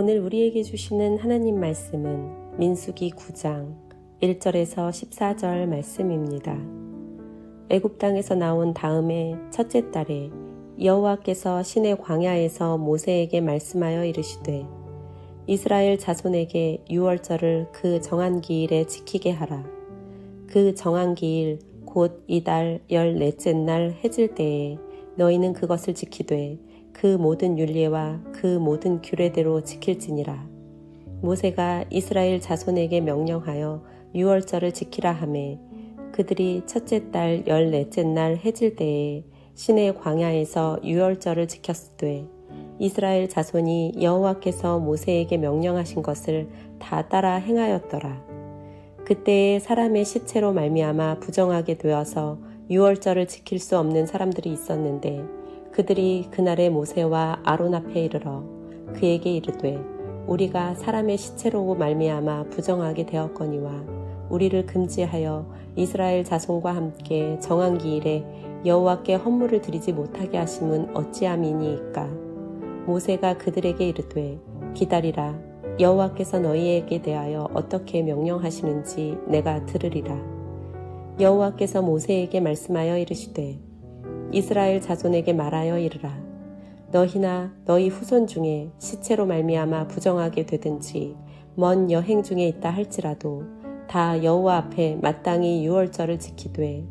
오늘 우리에게 주시는 하나님 말씀은 민수기 9장 1절에서 14절 말씀입니다. 애굽 땅에서 나온 다음에 첫째 달에 여호와께서 시내 광야에서 모세에게 말씀하여 이르시되 이스라엘 자손에게 유월절을 그 정한 기일에 지키게 하라. 그 정한 기일 곧 이달 14째 날 해질 때에 너희는 그것을 지키되 그 모든 율례와 그 모든 규례대로 지킬지니라. 모세가 이스라엘 자손에게 명령하여 유월절을 지키라 하매 그들이 첫째 달 14째 날 해질 때에 시내 광야에서 유월절을 지켰으되 이스라엘 자손이 여호와께서 모세에게 명령하신 것을 다 따라 행하였더라. 그때에 사람의 시체로 말미암아 부정하게 되어서 유월절을 지킬 수 없는 사람들이 있었는데 그들이 그날에 모세와 아론 앞에 이르러 그에게 이르되 우리가 사람의 시체로 말미암아 부정하게 되었거니와 우리를 금지하여 이스라엘 자손과 함께 정한 기일에 여호와께 헌물을 드리지 못하게 하심은 어찌함이니이까. 모세가 그들에게 이르되 기다리라. 여호와께서 너희에게 대하여 어떻게 명령하시는지 내가 들으리라. 여호와께서 모세에게 말씀하여 이르시되 이스라엘 자손에게 말하여 이르라. 너희나 너희 후손 중에 시체로 말미암아 부정하게 되든지 먼 여행 중에 있다 할지라도 다 여호와 앞에 마땅히 유월절을 지키되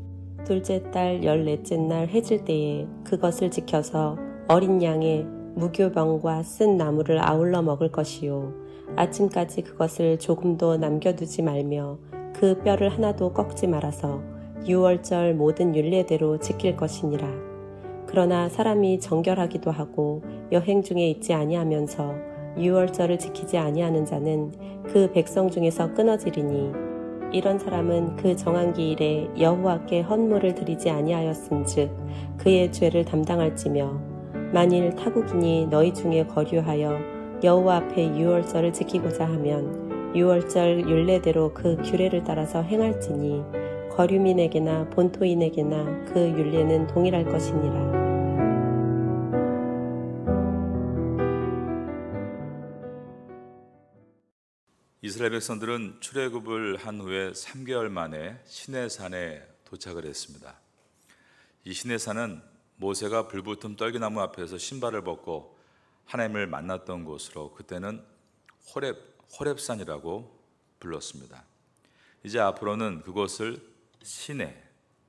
둘째 달 14째 날 해질 때에 그것을 지켜서 어린 양의 무교병과 쓴 나무를 아울러 먹을 것이요 아침까지 그것을 조금도 남겨두지 말며 그 뼈를 하나도 꺾지 말아서 유월절 모든 율례대로 지킬 것이니라. 그러나 사람이 정결하기도 하고 여행 중에 있지 아니하면서 유월절을 지키지 아니하는 자는 그 백성 중에서 끊어지리니 이런 사람은 그 정한 기일에 여호와께 헌물을 드리지 아니하였은즉 그의 죄를 담당할지며 만일 타국인이 너희 중에 거류하여 여호와 앞에 유월절을 지키고자 하면 유월절 율례대로 그 규례를 따라서 행할지니 거류민에게나 본토인에게나 그 율례는 동일할 것이니라. 이스라엘 백성들은 출애굽을 한 후에 3개월 만에 시내산에 도착을 했습니다. 이 시내산은 모세가 불붙은 떨기나무 앞에서 신발을 벗고 하나님을 만났던 곳으로 그때는 호렙산이라고 불렀습니다. 이제 앞으로는 그곳을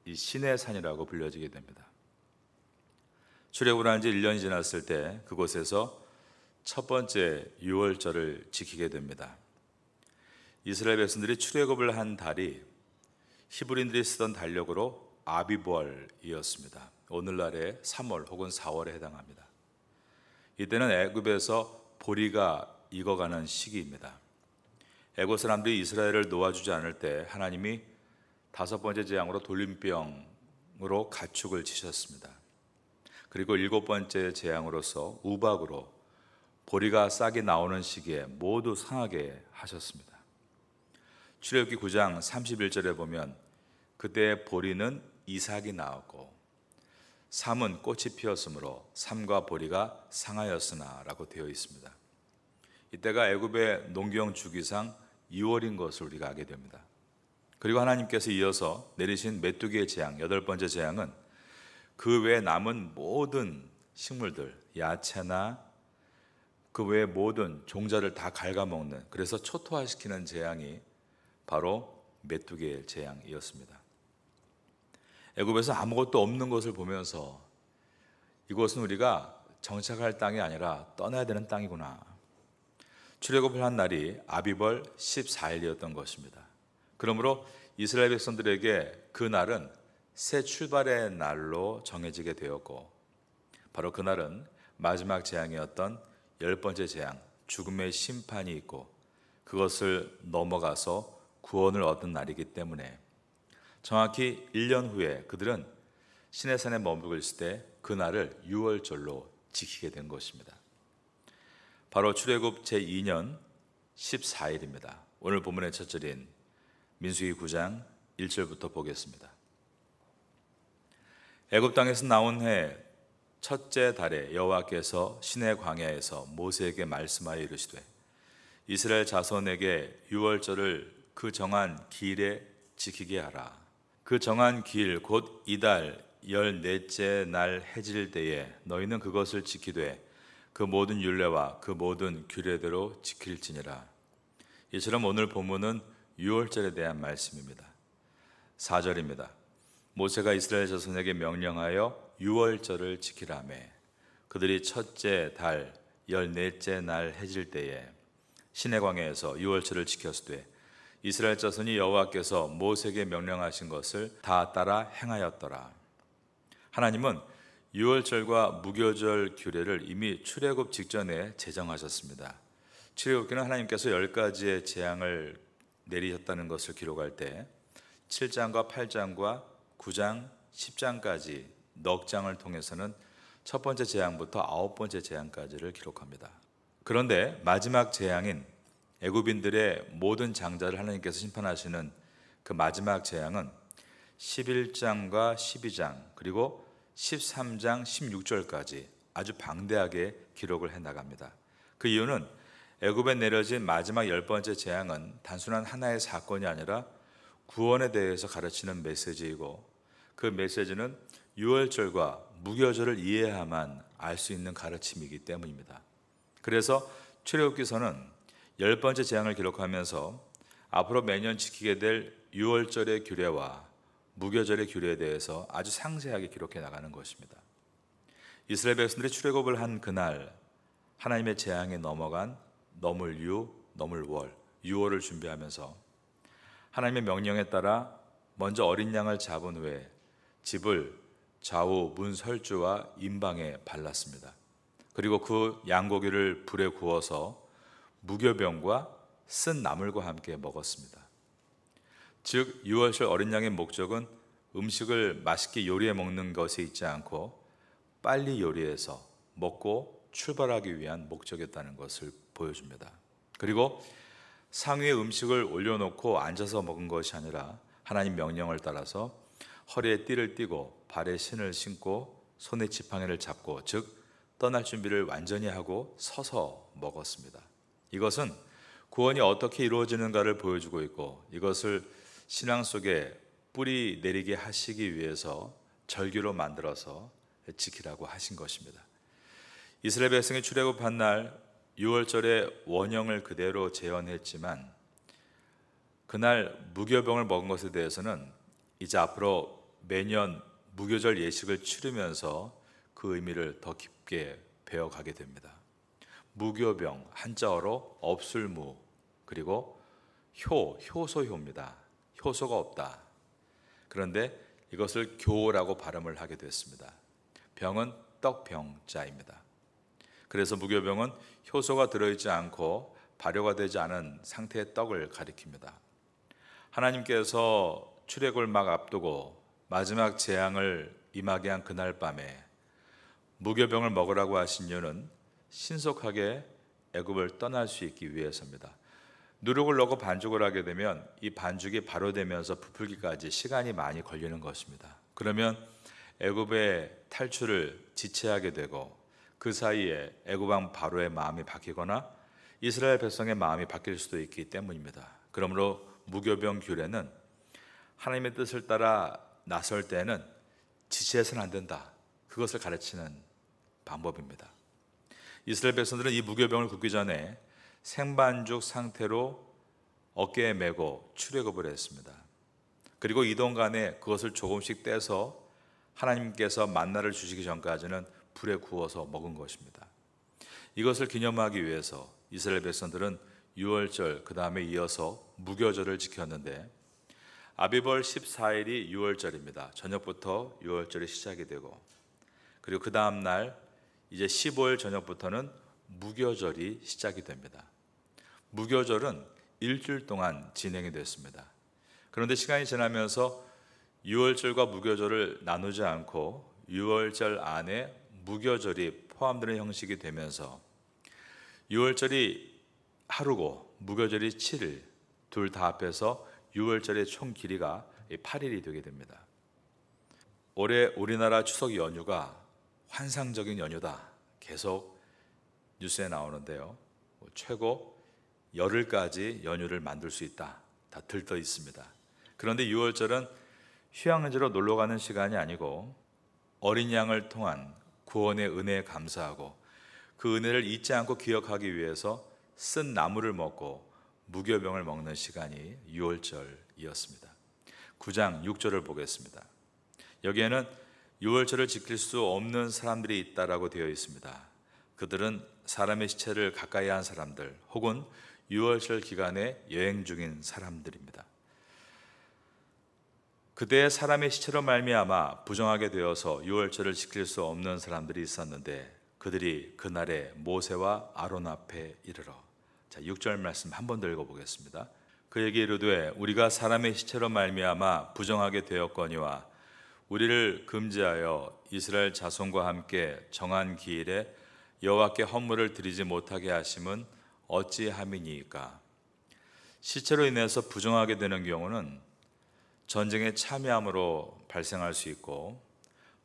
이 시내산이라고 불려지게 됩니다. 출애굽을 한 지 1년이 지났을 때 그곳에서 첫 번째 유월절을 지키게 됩니다. 이스라엘 백성들이 출애굽을 한 달이 히브리인들이 쓰던 달력으로 아비벌이었습니다. 오늘날의 3월 혹은 4월에 해당합니다. 이때는 애굽에서 보리가 익어가는 시기입니다. 애굽 사람들이 이스라엘을 놓아주지 않을 때 하나님이 5번째 재앙으로 돌림병으로 가축을 치셨습니다. 그리고 7번째 재앙으로서 우박으로 보리가 싹이 나오는 시기에 모두 상하게 하셨습니다. 출애굽기 9장 31절에 보면 그때 보리는 이삭이 나왔고 삼은 꽃이 피었으므로 삼과 보리가 상하였으나 라고 되어 있습니다. 이때가 애굽의 농경 주기상 2월인 것을 우리가 알게 됩니다. 그리고 하나님께서 이어서 내리신 메뚜기의 재앙, 8번째 재앙은 그 외에 남은 모든 식물들, 야채나 그 외의 모든 종자를 다 갉아먹는, 그래서 초토화시키는 재앙이 바로 메뚜기의 재앙이었습니다. 애굽에서 아무것도 없는 것을 보면서 이곳은 우리가 정착할 땅이 아니라 떠나야 되는 땅이구나. 출애굽을 한 날이 아비벌 14일이었던 것입니다. 그러므로 이스라엘 백성들에게 그 날은 새 출발의 날로 정해지게 되었고 바로 그날은 마지막 재앙이었던 10번째 재앙, 죽음의 심판이 있고 그것을 넘어가서 구원을 얻은 날이기 때문에 정확히 1년 후에 그들은 시내산에 머물고 있을 때 그날을 유월절로 지키게 된 것입니다. 바로 출애굽 제2년 14일입니다. 오늘 본문의 첫 절인 민수기 9장 1절부터 보겠습니다. 애굽 땅에서 나온 해 첫째 달에 여호와께서 시내 광야에서 모세에게 말씀하여 이르시되 이스라엘 자손에게 유월절을 그 정한 기일에 지키게 하라. 그 정한 기일 곧 이달 14째 날 해질 때에 너희는 그것을 지키되 그 모든 율례와 그 모든 규례대로 지킬지니라. 이처럼 오늘 본문은 유월절에 대한 말씀입니다. 4절입니다. 모세가 이스라엘 자손에게 명령하여 유월절을 지키라며 그들이 첫째 달 14째 날 해질 때에 시내 광야에서 유월절을 지켰으되 이스라엘 자손이 여호와께서 모세에게 명령하신 것을 다 따라 행하였더라. 하나님은 유월절과 무교절 규례를 이미 출애굽 직전에 제정하셨습니다. 출애굽기는 하나님께서 10가지의 재앙을 내리셨다는 것을 기록할 때 7장과 8장과 9장, 10장까지 넉 장을 통해서는 첫 번째 재앙부터 9번째 재앙까지를 기록합니다. 그런데 마지막 재앙인 애굽인들의 모든 장자를 하나님께서 심판하시는 그 마지막 재앙은 11장과 12장 그리고 13장 16절까지 아주 방대하게 기록을 해나갑니다. 그 이유는 애굽에 내려진 마지막 10번째 재앙은 단순한 하나의 사건이 아니라 구원에 대해서 가르치는 메시지이고 그 메시지는 유월절과 무교절을 이해해야만 알 수 있는 가르침이기 때문입니다. 그래서 출애굽기서는 10번째 재앙을 기록하면서 앞으로 매년 지키게 될 유월절의 규례와 무교절의 규례에 대해서 아주 상세하게 기록해 나가는 것입니다. 이스라엘 백성들이 출애굽을 한 그날 하나님의 재앙에 넘어간 너물유, 너물월, 유월을 준비하면서 하나님의 명령에 따라 먼저 어린 양을 잡은 후에 집을 좌우 문 설주와 임방에 발랐습니다. 그리고 그 양고기를 불에 구워서 무교병과 쓴 나물과 함께 먹었습니다. 즉 유월절 어린 양의 목적은 음식을 맛있게 요리해 먹는 것에 있지 않고 빨리 요리해서 먹고 출발하기 위한 목적이었다는 것을 보여줍니다. 그리고 상위에 음식을 올려놓고 앉아서 먹은 것이 아니라 하나님 명령을 따라서 허리에 띠를 띠고 발에 신을 신고 손에 지팡이를 잡고 즉 떠날 준비를 완전히 하고 서서 먹었습니다. 이것은 구원이 어떻게 이루어지는가를 보여주고 있고 이것을 신앙 속에 뿌리 내리게 하시기 위해서 절규로 만들어서 지키라고 하신 것입니다. 이스라엘 백성이 출애굽한 날 유월절의 원형을 그대로 재현했지만 그날 무교병을 먹은 것에 대해서는 이제 앞으로 매년 무교절 예식을 치르면서 그 의미를 더 깊게 배워가게 됩니다. 무교병, 한자어로 없을무, 그리고 효소효입니다. 효소가 없다. 그런데 이것을 교라고 발음을 하게 됐습니다. 병은 떡병자입니다. 그래서 무교병은 효소가 들어있지 않고 발효가 되지 않은 상태의 떡을 가리킵니다. 하나님께서 출애굽을 막 앞두고 마지막 재앙을 임하게 한 그날 밤에 무교병을 먹으라고 하신 이유는 신속하게 애굽을 떠날 수 있기 위해서입니다. 누룩을 넣고 반죽을 하게 되면 이 반죽이 발효되면서 부풀기까지 시간이 많이 걸리는 것입니다. 그러면 애굽의 탈출을 지체하게 되고 그 사이에 애굽 왕 바로의 마음이 바뀌거나 이스라엘 백성의 마음이 바뀔 수도 있기 때문입니다. 그러므로 무교병 규례는 하나님의 뜻을 따라 나설 때는 지체해서는 안 된다. 그것을 가르치는 방법입니다. 이스라엘 백성들은 이 무교병을 굽기 전에 생반죽 상태로 어깨에 메고 출애굽을 했습니다. 그리고 이동간에 그것을 조금씩 떼서 하나님께서 만나를 주시기 전까지는 불에 구워서 먹은 것입니다. 이것을 기념하기 위해서 이스라엘 백성들은 유월절 그 다음에 이어서 무교절을 지켰는데 아비벌 14일이 유월절입니다. 저녁부터 유월절이 시작이 되고 그리고 그 다음 날 이제 15일 저녁부터는 무교절이 시작이 됩니다. 무교절은 일주일 동안 진행이 됐습니다. 그런데 시간이 지나면서 유월절과 무교절을 나누지 않고 유월절 안에 무교절이 포함되는 형식이 되면서 유월절이 하루고 무교절이 7일 둘 다 합해서 유월절의 총 길이가 8일이 되게 됩니다. 올해 우리나라 추석 연휴가 환상적인 연휴다 계속 뉴스에 나오는데요. 최고 열흘까지 연휴를 만들 수 있다. 다 들떠 있습니다. 그런데 유월절은 휴양지로 놀러 가는 시간이 아니고 어린 양을 통한 구원의 은혜에 감사하고 그 은혜를 잊지 않고 기억하기 위해서 쓴 나물을 먹고 무교병을 먹는 시간이 유월절이었습니다. 9장 6절을 보겠습니다. 여기에는 유월절을 지킬 수 없는 사람들이 있다라고 되어 있습니다. 그들은 사람의 시체를 가까이 한 사람들 혹은 유월절 기간에 여행 중인 사람들입니다. 그때 사람의 시체로 말미암아 부정하게 되어서 유월절을 지킬 수 없는 사람들이 있었는데 그들이 그날에 모세와 아론 앞에 이르러. 자, 6절 말씀 한 번 더 읽어보겠습니다. 그에게 이르되 우리가 사람의 시체로 말미암아 부정하게 되었거니와 우리를 금지하여 이스라엘 자손과 함께 정한 기일에 여호와께 헌물을 드리지 못하게 하심은 어찌함이니이까. 시체로 인해서 부정하게 되는 경우는 전쟁에 참여함으로 발생할 수 있고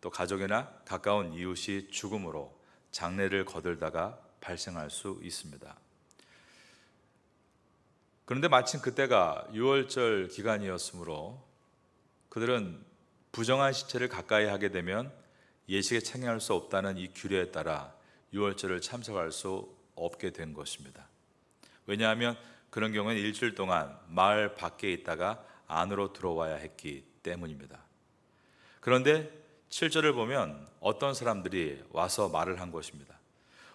또 가족이나 가까운 이웃이 죽음으로 장례를 거들다가 발생할 수 있습니다. 그런데 마침 그때가 유월절 기간이었으므로 그들은 부정한 시체를 가까이 하게 되면 예식에 참여할 수 없다는 이 규례에 따라 유월절을 참석할 수 없게 된 것입니다. 왜냐하면 그런 경우는 일주일 동안 마을 밖에 있다가 안으로 들어와야 했기 때문입니다. 그런데 7절을 보면 어떤 사람들이 와서 말을 한 것입니다.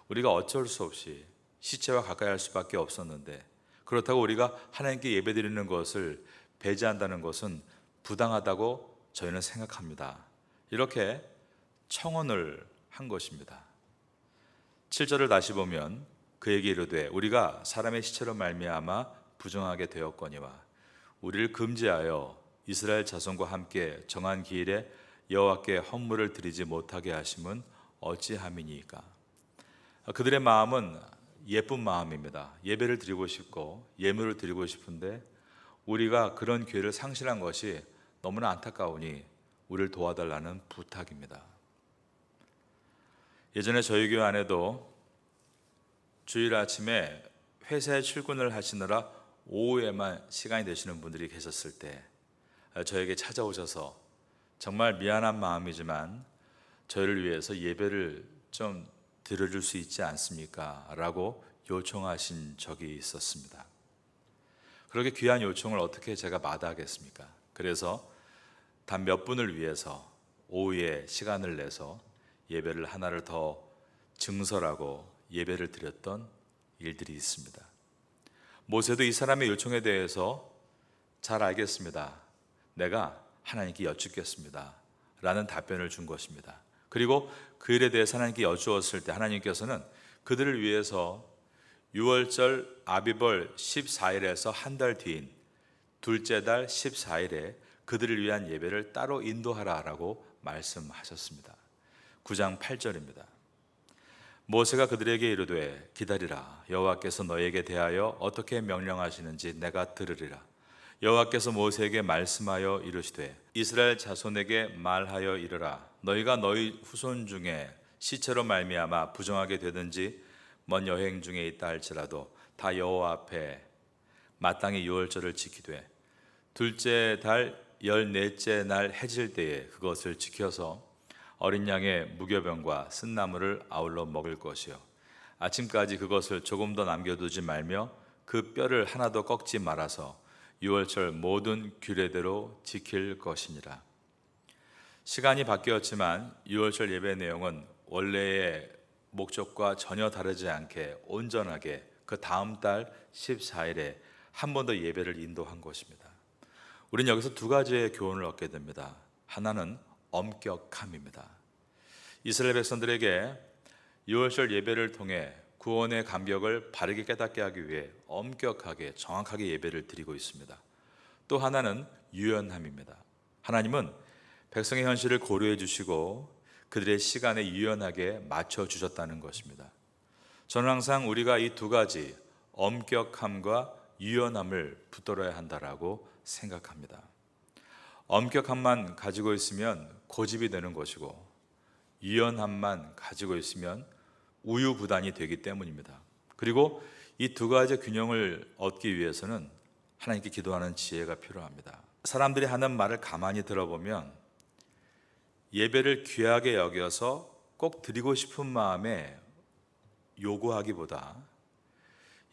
우리가 어쩔 수 없이 시체와 가까이 할 수밖에 없었는데 그렇다고 우리가 하나님께 예배드리는 것을 배제한다는 것은 부당하다고 저희는 생각합니다. 이렇게 청원을 한 것입니다. 7절을 다시 보면 그에게 이르되 우리가 사람의 시체로 말미암아 부정하게 되었거니와 우리를 금지하여 이스라엘 자손과 함께 정한 기일에 여호와께 헌물을 드리지 못하게 하심은 어찌함이니까. 그들의 마음은 예쁜 마음입니다. 예배를 드리고 싶고 예물을 드리고 싶은데 우리가 그런 기회를 상실한 것이 너무나 안타까우니 우리를 도와달라는 부탁입니다. 예전에 저희 교회 안에도 주일 아침에 회사에 출근을 하시느라 오후에만 시간이 되시는 분들이 계셨을 때 저에게 찾아오셔서 정말 미안한 마음이지만 저희를 위해서 예배를 좀 드려줄 수 있지 않습니까? 라고 요청하신 적이 있었습니다. 그렇게 귀한 요청을 어떻게 제가 마다하겠습니까? 그래서 단 몇 분을 위해서 오후에 시간을 내서 예배를 하나를 더 증설하고 예배를 드렸던 일들이 있습니다. 모세도 이 사람의 요청에 대해서 잘 알겠습니다. 내가 하나님께 여쭙겠습니다. 라는 답변을 준 것입니다. 그리고 그 일에 대해서 하나님께 여쭈었을 때 하나님께서는 그들을 위해서 6월절 아비벌 14일에서 한 달 뒤인 둘째 달 14일에 그들을 위한 예배를 따로 인도하라라고 말씀하셨습니다. 9장 8절입니다. 모세가 그들에게 이르되 기다리라. 여호와께서 너에게 대하여 어떻게 명령하시는지 내가 들으리라. 여호와께서 모세에게 말씀하여 이르시되 이스라엘 자손에게 말하여 이르라. 너희가 너희 후손 중에 시체로 말미암아 부정하게 되든지 먼 여행 중에 있다 할지라도 다 여호와 앞에 마땅히 유월절을 지키되 둘째 달 14째 날 해질 때에 그것을 지켜서 어린 양의 무교병과 쓴나물을 아울러 먹을 것이요 아침까지 그것을 조금 더 남겨두지 말며 그 뼈를 하나도 꺾지 말아서 유월절 모든 규례대로 지킬 것이니라. 시간이 바뀌었지만 유월절 예배 내용은 원래의 목적과 전혀 다르지 않게 온전하게 그 다음 달 14일에 한 번 더 예배를 인도한 것입니다. 우리는 여기서 두 가지의 교훈을 얻게 됩니다. 하나는 엄격함입니다. 이스라엘 백성들에게 유월절 예배를 통해 구원의 감격을 바르게 깨닫게 하기 위해 엄격하게 정확하게 예배를 드리고 있습니다. 또 하나는 유연함입니다. 하나님은 백성의 현실을 고려해 주시고 그들의 시간에 유연하게 맞춰 주셨다는 것입니다. 저는 항상 우리가 이 두 가지 엄격함과 유연함을 붙들어야 한다라고 생각합니다. 엄격함만 가지고 있으면 고집이 되는 것이고 유연함만 가지고 있으면 우유부단이 되기 때문입니다. 그리고 이 두 가지 균형을 얻기 위해서는 하나님께 기도하는 지혜가 필요합니다. 사람들이 하는 말을 가만히 들어보면 예배를 귀하게 여겨서 꼭 드리고 싶은 마음에 요구하기보다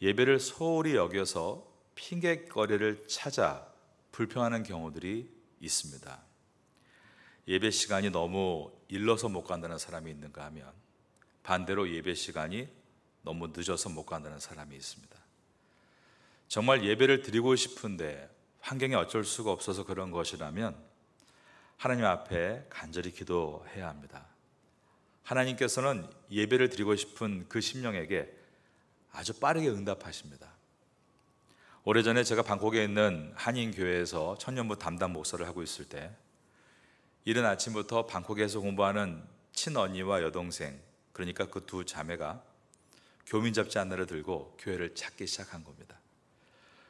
예배를 소홀히 여겨서 핑계거리를 찾아 불평하는 경우들이 있습니다. 예배 시간이 너무 일러서 못 간다는 사람이 있는가 하면 반대로 예배 시간이 너무 늦어서 못 간다는 사람이 있습니다. 정말 예배를 드리고 싶은데 환경이 어쩔 수가 없어서 그런 것이라면 하나님 앞에 간절히 기도해야 합니다. 하나님께서는 예배를 드리고 싶은 그 심령에게 아주 빠르게 응답하십니다. 오래전에 제가 방콕에 있는 한인교회에서 천년부 담당 목사를 하고 있을 때 이른 아침부터 방콕에서 공부하는 친언니와 여동생, 그러니까 그 두 자매가 교민 잡지 하나를 들고 교회를 찾기 시작한 겁니다.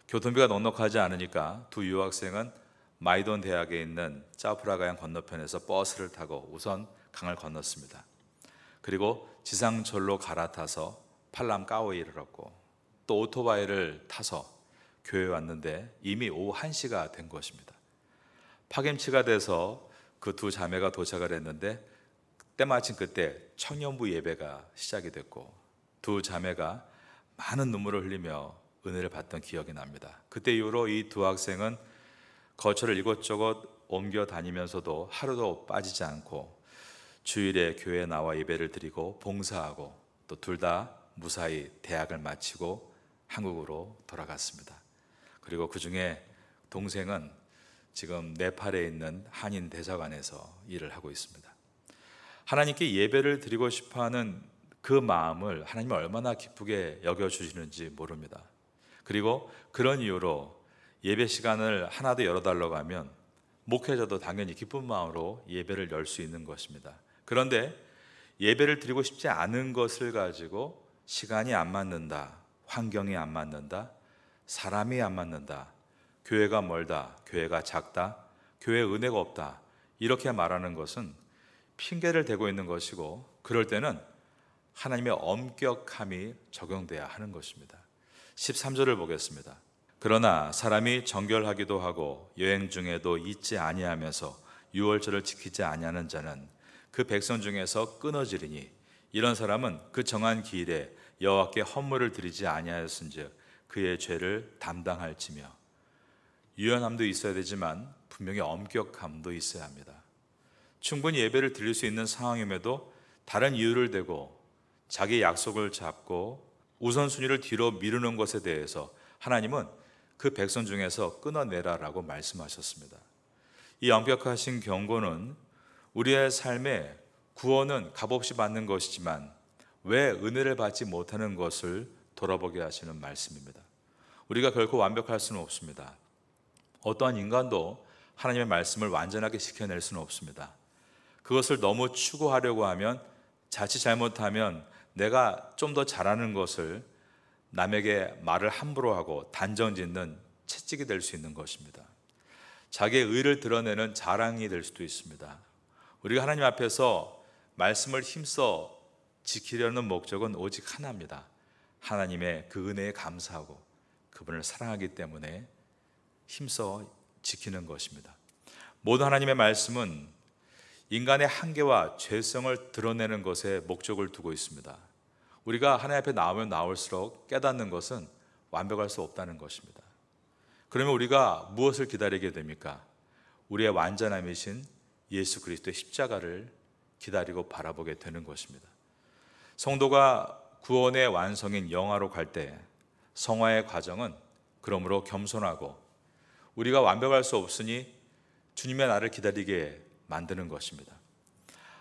교통비가 넉넉하지 않으니까 두 유학생은 마이돈 대학에 있는 짜프라가양 건너편에서 버스를 타고 우선 강을 건넜습니다. 그리고 지상철로 갈아타서 팔람까오에 이르렀고 또 오토바이를 타서 교회에 왔는데 이미 오후 1시가 된 것입니다. 파김치가 돼서 그 두 자매가 도착을 했는데 때마침 그때 청년부 예배가 시작이 됐고 두 자매가 많은 눈물을 흘리며 은혜를 받던 기억이 납니다. 그때 이후로 이 두 학생은 거처를 이곳저곳 옮겨 다니면서도 하루도 빠지지 않고 주일에 교회에 나와 예배를 드리고 봉사하고 또 둘 다 무사히 대학을 마치고 한국으로 돌아갔습니다. 그리고 그 중에 동생은 지금 네팔에 있는 한인 대사관에서 일을 하고 있습니다. 하나님께 예배를 드리고 싶어하는 그 마음을 하나님이 얼마나 기쁘게 여겨주시는지 모릅니다. 그리고 그런 이유로 예배 시간을 하나 더 열어달라고 하면 목회자도 당연히 기쁜 마음으로 예배를 열 수 있는 것입니다. 그런데 예배를 드리고 싶지 않은 것을 가지고 시간이 안 맞는다, 환경이 안 맞는다, 사람이 안 맞는다, 교회가 멀다, 교회가 작다, 교회에 은혜가 없다 이렇게 말하는 것은 핑계를 대고 있는 것이고 그럴 때는 하나님의 엄격함이 적용돼야 하는 것입니다. 13절을 보겠습니다. 그러나 사람이 정결하기도 하고 여행 중에도 잊지 아니하면서 유월절을 지키지 아니하는 자는 그 백성 중에서 끊어지리니 이런 사람은 그 정한 기일에 여호와께 헌물을 드리지 아니하였은즉 그의 죄를 담당할지며. 유연함도 있어야 되지만 분명히 엄격함도 있어야 합니다. 충분히 예배를 드릴 수 있는 상황임에도 다른 이유를 대고 자기 약속을 잡고 우선순위를 뒤로 미루는 것에 대해서 하나님은 그 백성 중에서 끊어내라라고 말씀하셨습니다. 이 엄격하신 경고는 우리의 삶에 구원은 값없이 받는 것이지만 왜 은혜를 받지 못하는 것을 돌아보게 하시는 말씀입니다. 우리가 결코 완벽할 수는 없습니다. 어떠한 인간도 하나님의 말씀을 완전하게 지켜낼 수는 없습니다. 그것을 너무 추구하려고 하면 자칫 잘못하면 내가 좀 더 잘하는 것을 남에게 말을 함부로 하고 단정짓는 채찍이 될 수 있는 것입니다. 자기의 의를 드러내는 자랑이 될 수도 있습니다. 우리가 하나님 앞에서 말씀을 힘써 지키려는 목적은 오직 하나입니다. 하나님의 그 은혜에 감사하고 그분을 사랑하기 때문에 힘써 지키는 것입니다. 모든 하나님의 말씀은 인간의 한계와 죄성을 드러내는 것에 목적을 두고 있습니다. 우리가 하나님 앞에 나오면 나올수록 깨닫는 것은 완벽할 수 없다는 것입니다. 그러면 우리가 무엇을 기다리게 됩니까? 우리의 완전함이신 예수 그리스도의 십자가를 기다리고 바라보게 되는 것입니다. 성도가 구원의 완성인 영화로 갈 때 성화의 과정은 그러므로 겸손하고 우리가 완벽할 수 없으니 주님의 나를 기다리게 만드는 것입니다.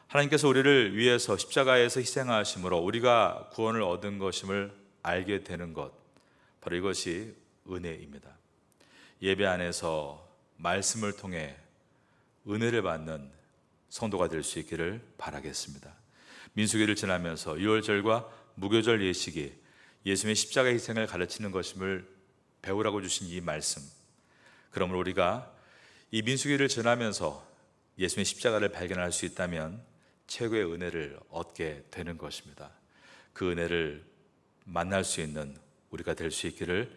하나님께서 우리를 위해서 십자가에서 희생하심으로 우리가 구원을 얻은 것임을 알게 되는 것, 바로 이것이 은혜입니다. 예배 안에서 말씀을 통해 은혜를 받는 성도가 될 수 있기를 바라겠습니다. 민수기를 지나면서 유월절과 무교절 예식이 예수님의 십자가 희생을 가르치는 것임을 배우라고 주신 이 말씀, 그러므로 우리가 이 민수기를 지나면서 예수님의 십자가를 발견할 수 있다면 최고의 은혜를 얻게 되는 것입니다. 그 은혜를 만날 수 있는 우리가 될 수 있기를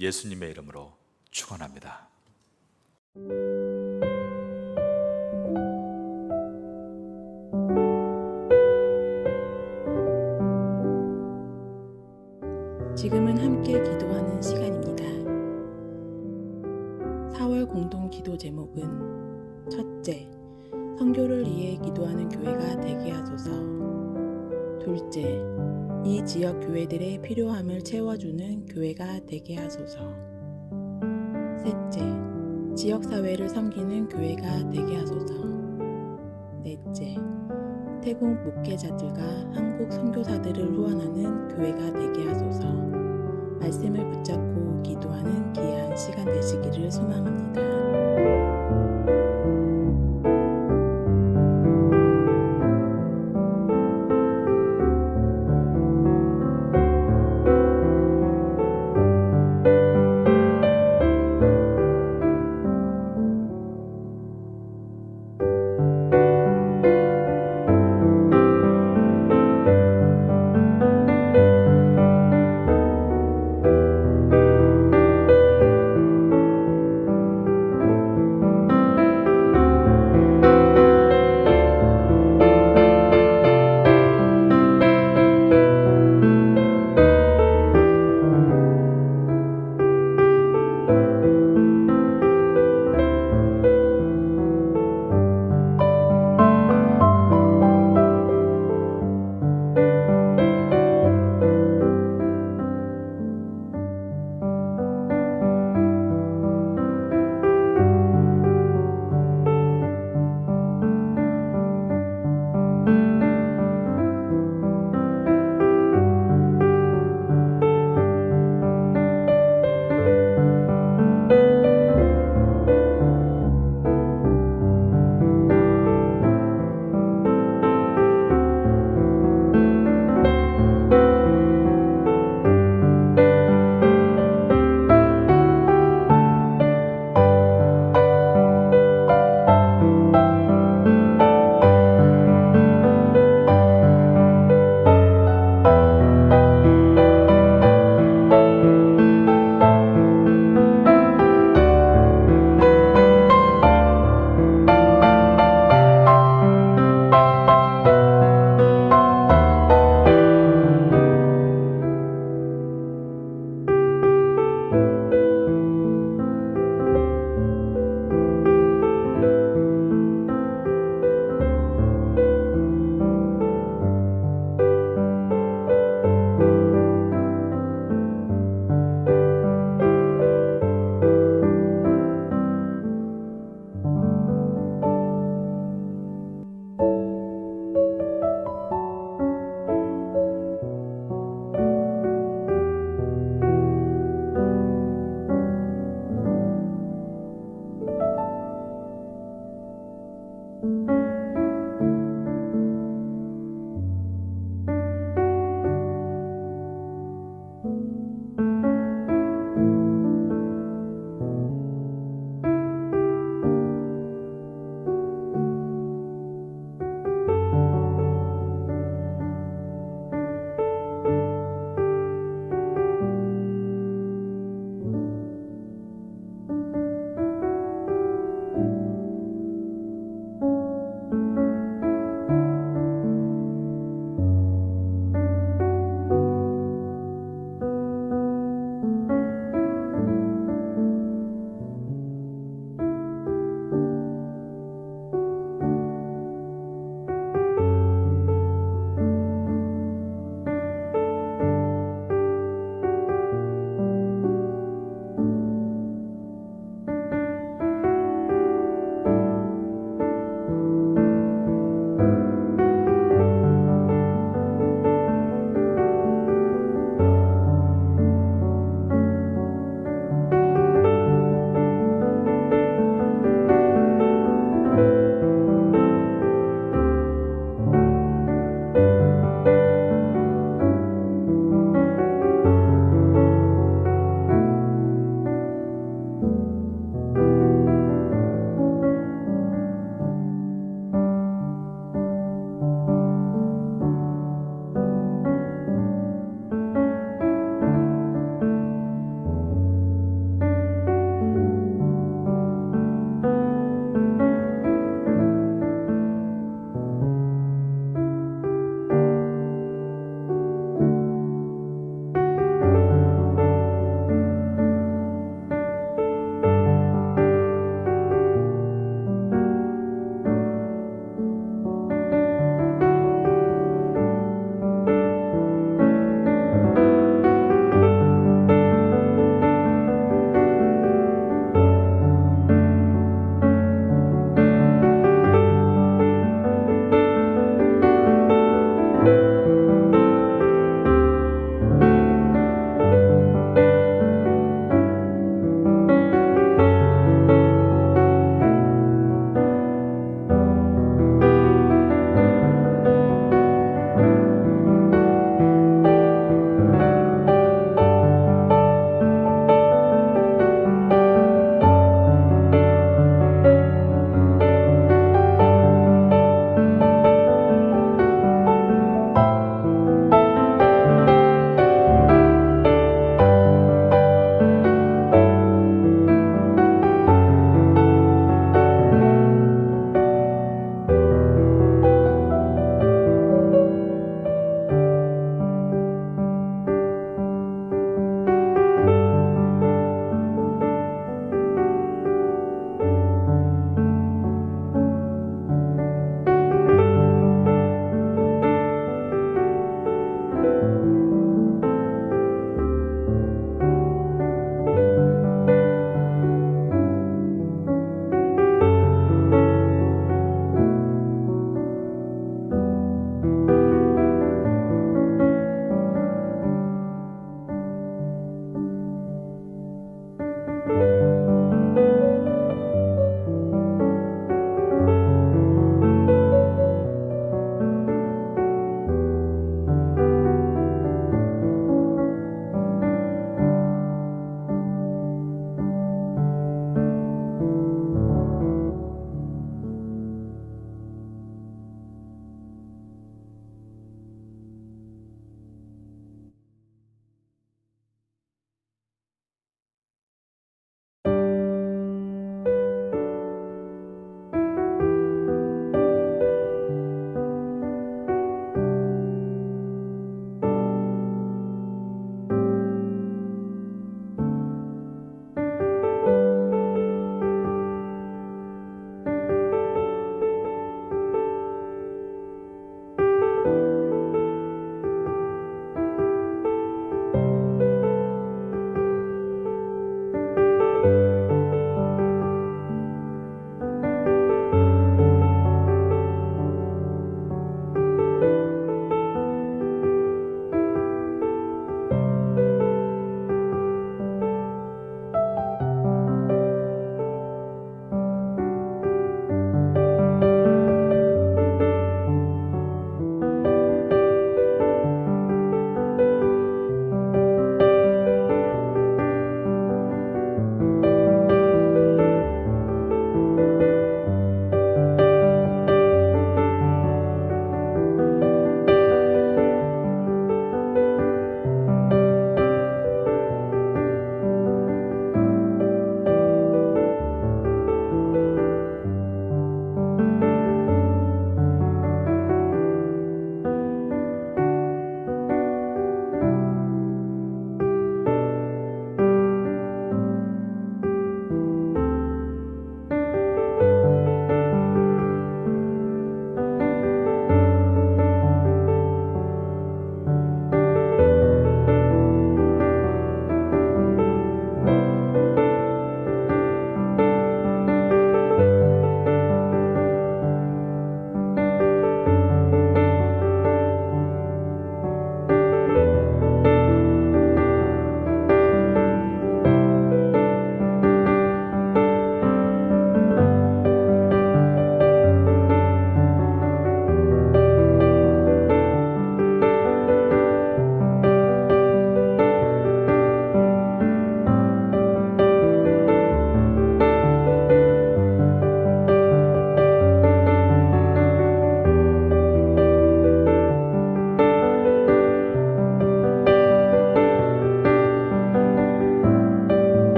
예수님의 이름으로 축원합니다. 지금은 함께 기도하는 시간입니다. 4월 공동 기도 제목은 첫째, 선교를 위해 기도하는 교회가 되게 하소서. 둘째, 이 지역 교회들의 필요함을 채워주는 교회가 되게 하소서. 셋째, 지역사회를 섬기는 교회가 되게 하소서. 넷째, 태국 목회자들과 한국 선교사들을 후원하는 교회가 되게 하소서. 말씀을 붙잡고 기도하는 귀한 시간 되시기를 소망합니다.